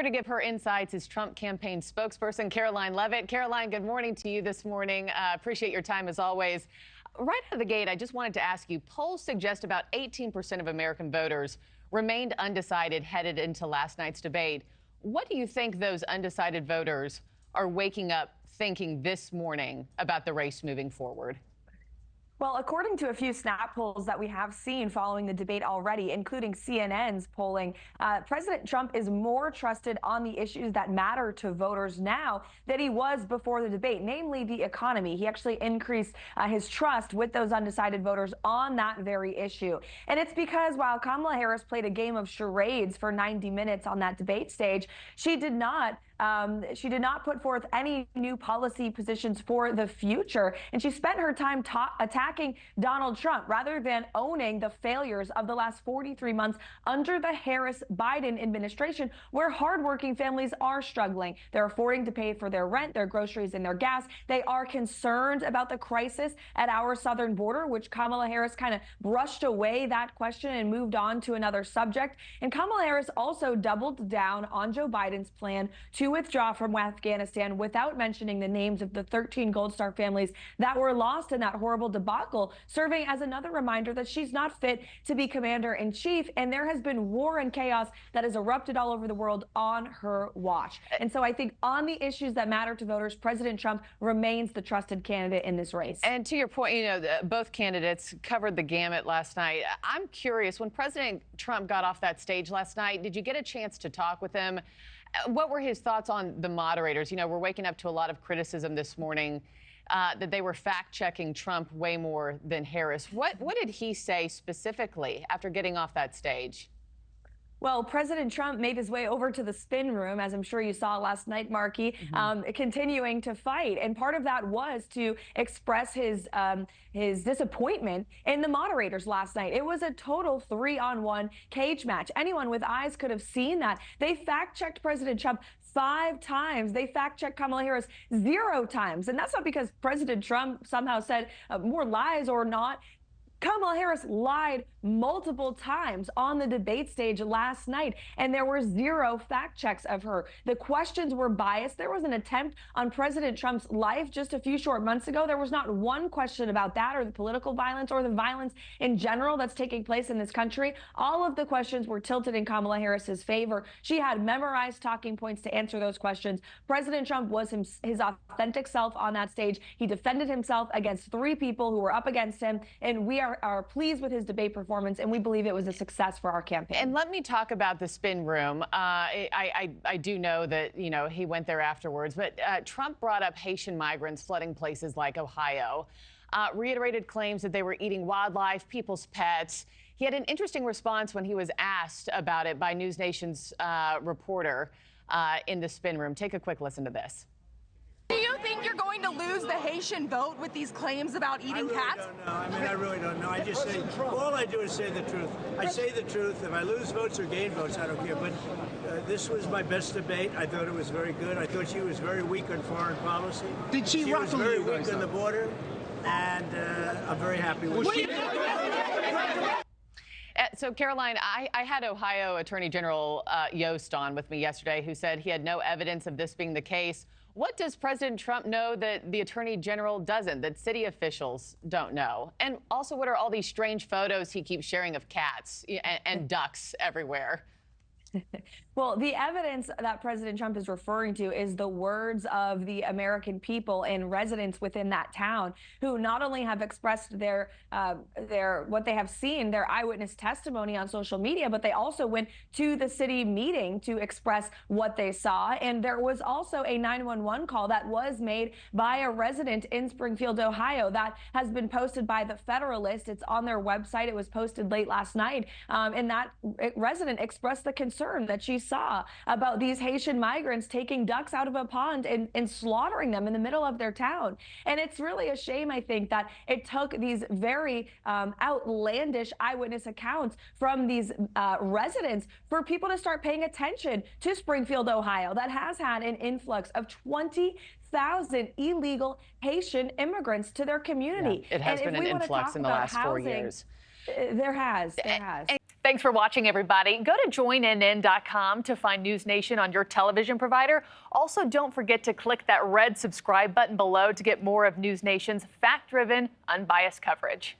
to give her insights is Trump campaign spokesperson Karoline Leavitt. Karoline, good morning to you this morning. Appreciate your time as always. Right out of the gate, I just wanted to ask you, polls suggest about 18% of American voters remained undecided headed into last night's debate. What do you think those undecided voters are waking up thinking this morning about the race moving forward? Well, according to a few snap polls that we have seen following the debate already, including CNN's polling, President Trump is more trusted on the issues that matter to voters now than he was before the debate, namely the economy. He actually increased his trust with those undecided voters on that very issue. And it's because while Kamala Harris played a game of charades for 90 minutes on that debate stage, she did not put forth any new policy positions for the future, and she spent her time attacking Donald Trump rather than owning the failures of the last 43 months under the Harris-Biden administration, where hardworking families are struggling. They're affording to pay for their rent, their groceries, and their gas. They are concerned about the crisis at our southern border, which Kamala Harris kind of brushed away that question and moved on to another subject. And Kamala Harris also doubled down on Joe Biden's plan to withdraw from Afghanistan without mentioning the names of the 13 Gold Star families that were lost in that horrible debacle, serving as another reminder that she's not fit to be commander-in-chief. And there has been war and chaos that has erupted all over the world on her watch. And so I think on the issues that matter to voters, President Trump remains the trusted candidate in this race. And to your point, you know, both candidates covered the gamut last night. I'm curious, when President Trump got off that stage last night, did you get a chance to talk with him? What were his thoughts on the moderators? You know, we're waking up to a lot of criticism this morning that they were fact-checking Trump way more than Harris. What did he say specifically after getting off that stage? Well, President Trump made his way over to the spin room, as I'm sure you saw last night, Markie, continuing to fight. And part of that was to express his disappointment in the moderators last night. It was a total 3-on-1 cage match. Anyone with eyes could have seen that. They fact-checked President Trump 5 times. They fact-checked Kamala Harris 0 times. And that's not because President Trump somehow said more lies or not. Kamala Harris lied multiple times on the debate stage last night, and there were 0 fact checks of her. The questions were biased. There was an attempt on President Trump's life just a few short months ago. There was not one question about that or the political violence or the violence in general that's taking place in this country. All of the questions were tilted in Kamala Harris's favor. She had memorized talking points to answer those questions. President Trump was his authentic self on that stage. He defended himself against 3 people who were up against him, and we are pleased with his debate performance, and we believe it was a success for our campaign. And let me talk about the spin room. I do know that, you know, he went there afterwards, but Trump brought up Haitian migrants flooding places like Ohio, reiterated claims that they were eating wildlife, people's pets. He had an interesting response when he was asked about it by NewsNation's reporter in the spin room. Take a quick listen to this. Do you think you're going to lose the Haitian vote with these claims about eating cats? I really don't know. I just say, all I do is say the truth. I say the truth. If I lose votes or gain votes, I don't care. But this was my best debate. I thought it was very good. I thought she was very weak on foreign policy. Did she was very weak on the border, and I'm very happy with it. So, Karoline, I had Ohio Attorney General Yost on with me yesterday, who said he had no evidence of this being the case. What does President Trump know that the Attorney General doesn't, that city officials don't know? And also, what are all these strange photos he keeps sharing of cats and ducks everywhere? Well, the evidence that President Trump is referring to is the words of the American people and residents within that town who not only have expressed what they have seen, their eyewitness testimony on social media, but they also went to the city meeting to express what they saw. And there was also a 911 call that was made by a resident in Springfield, Ohio, that has been posted by the Federalist. It's on their website. It was posted late last night. And that resident expressed the concern that she saw about these Haitian migrants taking ducks out of a pond and slaughtering them in the middle of their town. And it's really a shame, I think, that it took these very outlandish eyewitness accounts from these residents for people to start paying attention to Springfield, Ohio, that has had an influx of 20,000 illegal Haitian immigrants to their community. Yeah, it has been an influx in the last 4 years. There has. Thanks for watching, everybody. Go to joinnn.com to find NewsNation on your television provider. Also, don't forget to click that red subscribe button below to get more of NewsNation's fact-driven, unbiased coverage.